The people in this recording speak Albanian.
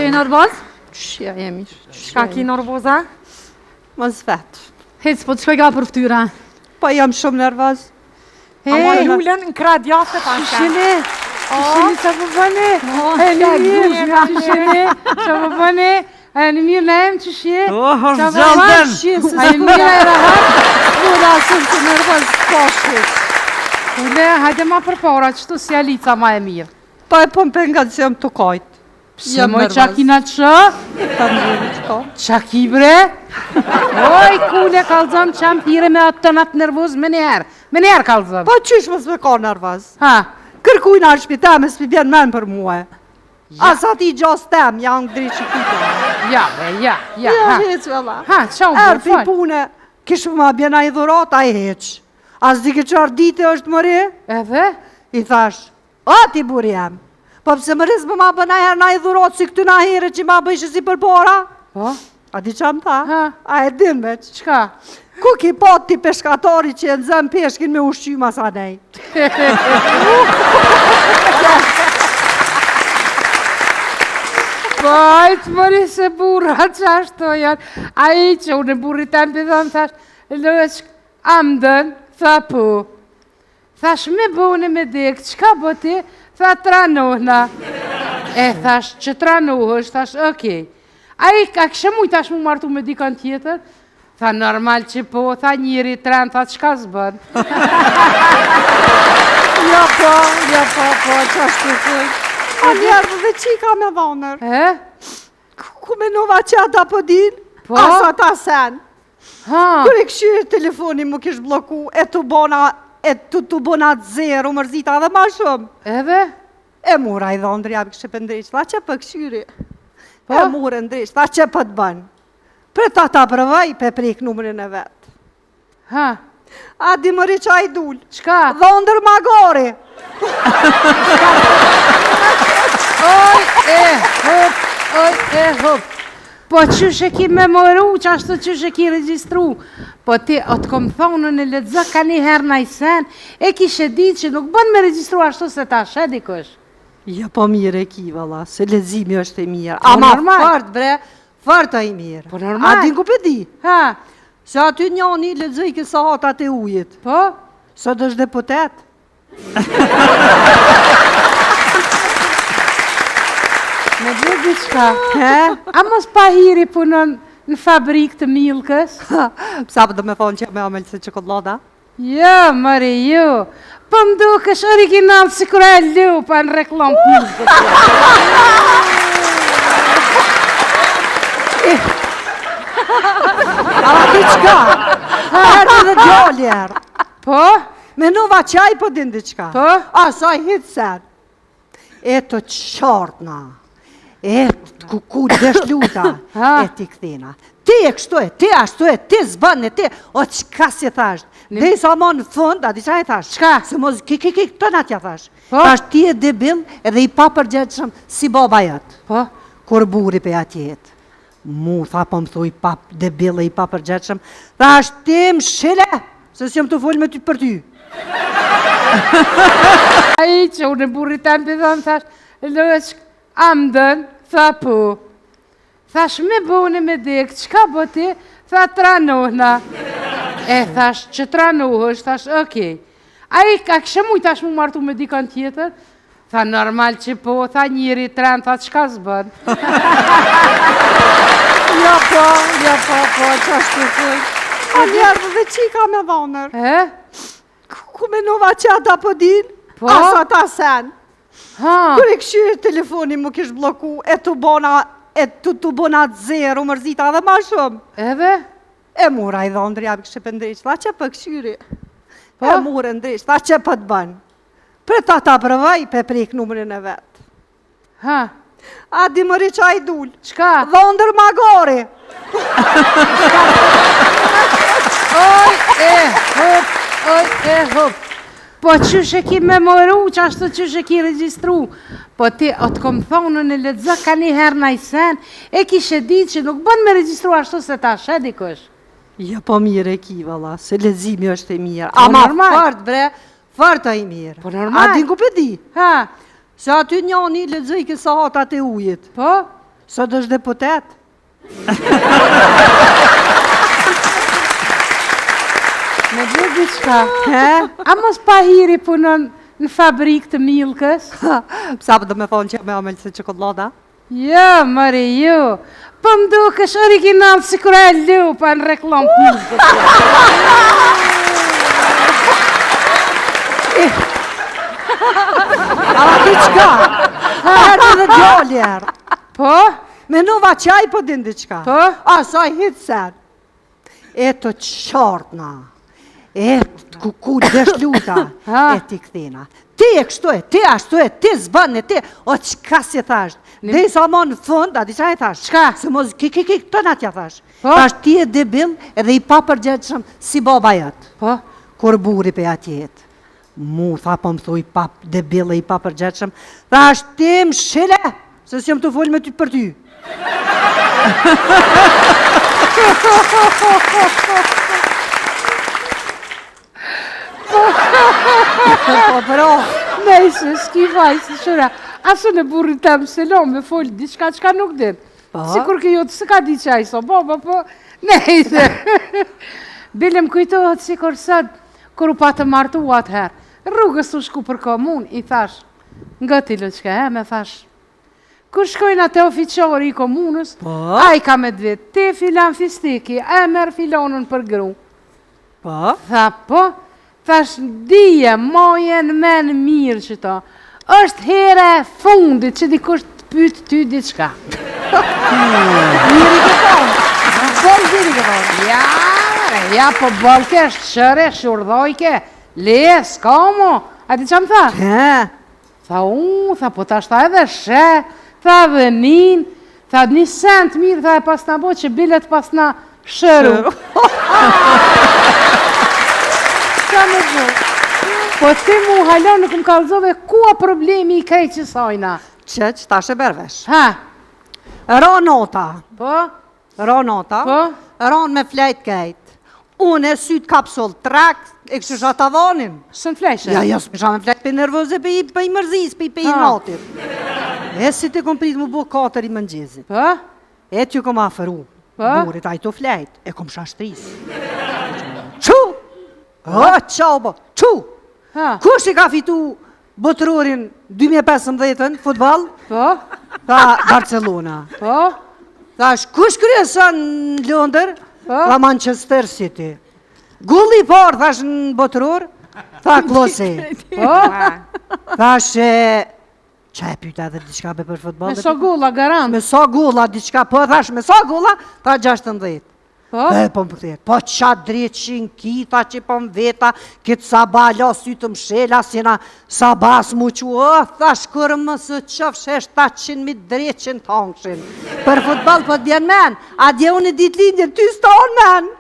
Pse e nervoz? Qëshja jemi. Shka ki nervoza? Mos vetë. Hec, po të shkoj ka për ftyra? Po jam shumë nervoz. Ama lullën në krad jashtë të ashka. Shini, që po bëni? E në mirë, shini, që po bëni? E në mirë në emë që shie? është gjallëtën! A në mirë e rahat? Mura shumë të nervoz poshit. Ule, hajde ma për para, qëtu si Alica ma e mirë. Po e po më pengat që jam të kajtë. Pse moj qakina të shë? Ta në mirë të ko. Qaki bre? Oj, kule kalzëm që jam pire me atë të natë nervoz me njerë kalzëm. Po qysh mos me ka nervoz? Ha? Kërkujna në shpitame s'pi vjen men për muhe. Asa ti gjas tem, janë drejtë që kujtë. Ja, bre, ja, Ja, ha. heq, valla. Ha, qa u bërë, Erë pune, kishë ma bjena i dhurat, a i heq. As di ke qarë dite është mëri? Edhe? I thash, o ti buri jam. Po pëse më rizë më ma bëna herë na i dhurat si këtu na herë që ma bëjshë si për para? Po? A di që më tha? Ha. A e din veç. Qka? Ku ki pat ti peshkatari që e nëzëm peshkin me ushqyma sa nej? Po, ajtë mëri se burra që ashtu janë. A i që unë e burri të më pëdhëm, thash, lëveç amdën, tha po. Thash, me bëne me dekë, qka bo ti? Tha, tranohna. E thash, që tranohësh, thash, okej. A i ka kështë mujtë tash mu martu me dikën tjetër? Tha, normal që po, tha njëri tren, tha, qka zbën? Ja po, që ashtu të thuj. A njerë dhe qika me dhonër. E? Ku menova që ata po din? Po? Asa ta sen. Ha? Kër e këshyrë telefoni mu kish bloku, e të bona zero, mërzita dhe ma shumë. Edhe? E mura i dhondër, ja kështë pëndrish, tha që për këshyri. Po? E mura ndrish, tha që për të bënë. Për ta përvaj, pe prek numërin e vetë. Ha? A di mëri qa i dull. Qka? Dhondër magori. Oj, hop. Po qysh e ki memoru, që ashtu qysh e ki registru. Po ti, o të kom thonë në ledzë ka një herë na i sen, e kishe ditë që nuk bën me registru ashtu se ta shed i kësh. Ja po mire e ki, valla, se ledzimi është e mirë. Po, Ama normal. fart, bre, fart a i mirë. Po, normal. A din ku pe di? Ha? Se aty njani ledzoj kësa hatat e ujit. Po? Sot është deputet. Me dhe diçka. He? A mos pa hiri punon në fabrik të milkës? Psa për dhe me thonë që me amel se qokolada? Jo, mëri, jo. Po më duke është original si kura e lupa në reklam të milkës. A di qka? Herë dhe gjoljerë. Po? Menova qaj po din diqka. Po? A sa i hitë sen. E të qartna. E të ku desh luta. Ha. E ti këthina. Ti e kështu e, ti ashtu e, ti zbën e ti. O qka si thash? Dhe i sa ma në fund, a di qa i thash? Qka? Se mos, këto na tja thash. Po? Thash ti e debil edhe i papërgjetshëm si baba jetë. Po? Kur buri pe atjet. Mu, tha po më thuj pap debil e i papërgjetshëm. Thash ti më shile, se si jam të full me ty për ty. A i që unë e burri të më pëdhëm, thash, lëveç amdën, tha po. Thash, me bëne me dekë, qka bo ti? Tha, tranohna. E thash, që tranohësh, thash, okej. A i ka kështë mujtë tash mu martu me dikën tjetër? Tha, normal që po, tha njëri tren, tha, qka zbën? Ja po, që ashtu të thuj. A njerë dhe qika me dhonër. E? Ku menova që ata po din? Po? Asa ta sen. Ha? Kër e këshyrë telefoni mu kish bloku, e të bona zero, mërzita dhe ma shumë. Edhe? E mura i dhondër, ja kështë pëndrish, tha që për këshyri. Po? E mura ndrish, tha që për të bënë. Për ta përvaj, pe prek numërin e vetë. Ha? A di mëri qa i dull. Qka? Dhondër magori. Oj, hop. Po qysh e ki memoru, që ashtu qysh e ki registru. Po ti, o të kom thonë në ledzë ka një herë na i sen, e kishe ditë që nuk bën me registru ashtu se ta shed i kësh. Ja po mire e ki, valla, se ledzimi është e mirë. Po, Ama normal. fart, bre, fart a i mirë. Po, normal. A din ku pe di? Ha? Se aty njani ledzoj kësa hatat e ujit. Po? Sot është deputet. Me dhe diçka. He? A mos pa hiri punon në fabrikë të milkës? Psa për do me thonë që me amel se qokolada? Jo, mëri, jo. Po më duke është original si kur e lupa në reklam të milkës. Ala diçka, herë dhe gjoljer. Po? Menuva qaj po din diçka. Po? Asaj hitë sen. E të qartna. E të ku desh luta. Ha. E ti këthina. Ti e kështu e, ti ashtu e, ti zbën e ti. O qka si thash? Dhe i sa ma në fund, a di qa e thash? Qka? Se mos këtë në atja thash. Po? Thash ti e debil edhe i pa përgjegjshëm si baba jetë. Po? Kur buri pe atjet. Mu, tha po më thuj pap debile i pa përgjegjshëm. Thash ti më shile, se si jam të folë me ty për ty. Po bro, Nejse, s'ki vaj, si shura. Asë në burri tem se lo me folë diçka qka nuk din. Po? Sikur ke jo të se ka di qaj, so, po, nejse. Bile më kujtohet si kur sët, kur u pa të martu atëherë. Rrugës u shku për komun, i thash, nga ti lëqke, me thash. Kur shkojnë atë ofiqori i komunës, Po? a i ka me dvetë, te filan fistiki, e merë filonën për gru. po, Tha, po, thash, dije, mojen men mirë që to, është here e fundit që dikush të pytë ty diçka. njëri ke thonë. Bol njëri ke thonë. Ja, re, ja, po bolke, shqëre, shurdojke, le, s'ka mo, a di që më tha? He, Tha, tha, po ta shta edhe she, tha dhe nin, tha, një sent mirë, tha e pas na bo që bilet pas na shëru. Qa me bo? Po ti mu halon nuk më kalzove, kua problemi i krejtë që sajna? që tash e bervesh. Ha, Ra nota, po, ra nota, Po? ra me flejt kejt. Unë e syt kapsull trak, e kështë shë tavonin. së në fleshe? Ja, s'me shë me flejt për nervoze, për i mërzis, për i Ha. natit. E si të kom prit më bu 4 i mëngjezit. Po? E t'ju kom aferu, Po? burit, a i të flejt, e kom shashtris. Qu! O, qau bo, qu! Ha, Kush i ka fitu botërurin 2015-ën, futbal? po? Tha Barcelona. Po? Thash, kush kryeson në Londër? Po? Tha Manchester City. Gulli i parë, thash në botëror? Tha Klose. Po? Thash, qa e pyta edhe diçka be për futbol? Me so gulla, garant. Me so gulla diçka, po thash, me so gulla? Tha 16. Po? Po më përthet, po qa dreqin kita që po më veta, këtë sabah la sy të mshela, si na sabah s'mu që, thash kërë më së qëfsh 700.000 dreqin të hangshin. Për futbol po t'bjen men, a dje unë e ditë lindjen, ty s'ta on men.